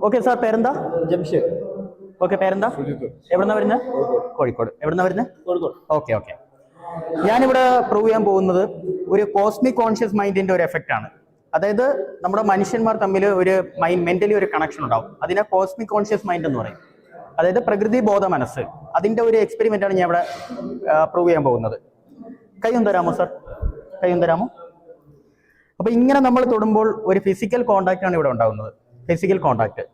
Okay sir, പേരെന്താ? Jamsheed. Okay, പേരെന്താ? എവിടുന്നാ വരുന്നത്? കോഴിക്കോട്. എവിടുന്നാ വരുന്നത്? കോഴിക്കോട്. Okay okay. ഞാനിവിടെ പ്രൂവ് ചെയ്യാൻ പോകുന്നത് ഒരു കോസ്മിക് കോൺഷ്യസ് മൈൻഡിന്റെ ഒരു എഫക്റ്റ് ആണ്. അതായത് നമ്മുടെ മനുഷ്യന്മാർ തമ്മിൽ ഒരു മെന്റലി ഒരു കണക്ഷൻ ഉണ്ടാവും. അതിനെ കോസ്മിക് കോൺഷ്യസ് മൈൻഡ് എന്ന് പറയും. അതായത് പ്രകൃതി ബോധ മനസ്സ്. അതിന്റെ ഒരു എക്സ്പെരിമെന്റ് ആണ് ഞാൻ ഇവിടെ പ്രൂവ് ചെയ്യാൻ പോകുന്നത്. കൈയൊന്ന് തരാമോ സാർ? കൈയൊന്ന് തരാമോ? അപ്പൊ ഇങ്ങനെ നമ്മൾ തൊടുമ്പോൾ ഒരു ഫിസിക്കൽ കോണ്ടാക്ട് ആണ് ഇവിടെ ഉണ്ടാകുന്നത്. Physical contact.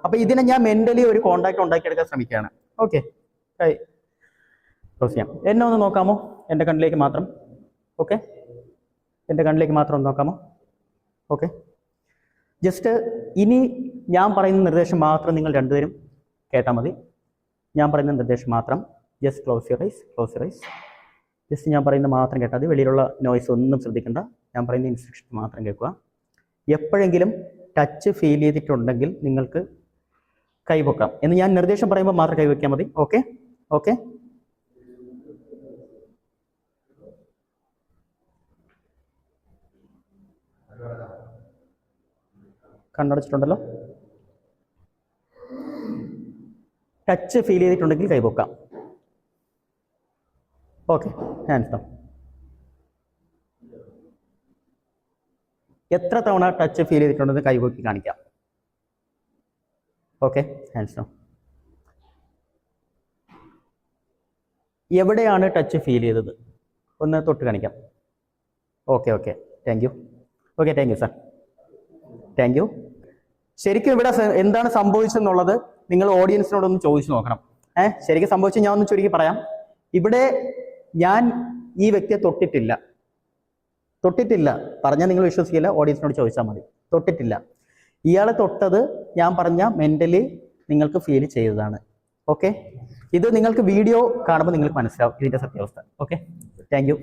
അപ്പൊ ഇതിനെ ഞാൻ മെന്റലി ഒരു കോണ്ടാക്ട് ഉണ്ടാക്കിയെടുക്കാൻ ശ്രമിക്കുകയാണ്. ഓക്കെ, കൈ ക്ലോസ് ചെയ്യാം. എന്നെ ഒന്ന് നോക്കാമോ? എൻ്റെ കണ്ണിലേക്ക് മാത്രം. ഓക്കെ, എൻ്റെ കണ്ണിലേക്ക് മാത്രം ഒന്ന് നോക്കാമോ? ഓക്കെ. ജസ്റ്റ് ഇനി ഞാൻ പറയുന്ന നിർദ്ദേശം മാത്രം നിങ്ങൾ രണ്ടുപേരും കേട്ടാൽ മതി. ഞാൻ പറയുന്ന നിർദ്ദേശം മാത്രം. Just close your eyes, close your eyes. Just ഞാൻ പറയുന്നത് മാത്രം കേട്ടാൽ മതി. വെളിയിലുള്ള നോയ്സ് ഒന്നും ശ്രദ്ധിക്കണ്ട. ഞാൻ പറയുന്ന ഇൻസ്ട്രക്ഷൻ മാത്രം കേൾക്കുക. എപ്പോഴെങ്കിലും ടച്ച് ഫീൽ ചെയ്തിട്ടുണ്ടെങ്കിൽ നിങ്ങൾക്ക് കൈവെക്കാം. എന്ന് ഞാൻ നിർദ്ദേശം പറയുമ്പോൾ മാത്രം കൈവയ്ക്കാൻ മതി. Okay okay. കണ്ണടച്ചിട്ടുണ്ടല്ലോ. ടച്ച് ഫീൽ ചെയ്തിട്ടുണ്ടെങ്കിൽ കൈവെക്കാം. Okay, hands down. എത്ര തവണ ടച്ച് ഫീൽ ചെയ്തിട്ടുണ്ടെന്ന് കൈവക്കി കാണിക്കാം. Okay, hands down. എവിടെയാണ് ടച്ച് ഫീൽ ചെയ്തത് ഒന്ന് തൊട്ട് കാണിക്കാം. Okay okay, thank you. Okay, thank you sir, thank you. ശരിക്കും ഇവിടെ എന്താണ് സംഭവിച്ചെന്നുള്ളത് നിങ്ങൾ ഓഡിയൻസിനോടൊന്ന് ചോദിച്ചു നോക്കണം. ശരിക്കും സംഭവിച്ചത് ഞാൻ ഒന്ന് ചുരുക്കി പറയാം. ഇവിടെ ഞാൻ ഈ വ്യക്തിയെ തൊട്ടിട്ടില്ല പറഞ്ഞാൽ നിങ്ങൾ വിശ്വസിക്കില്ല. ഓഡിയൻസിനോട് ചോദിച്ചാൽ മതി. തൊട്ടിട്ടില്ല. ഇയാളെ തൊട്ടത് ഞാൻ പറഞ്ഞ മെന്റലി നിങ്ങൾക്ക് ഫീൽ ചെയ്തതാണ്. ഓക്കെ, ഇത് നിങ്ങൾക്ക് വീഡിയോ കാണുമ്പോൾ നിങ്ങൾക്ക് മനസ്സിലാവും ഇതിന്റെ സത്യാവസ്ഥ. Okay, thank you.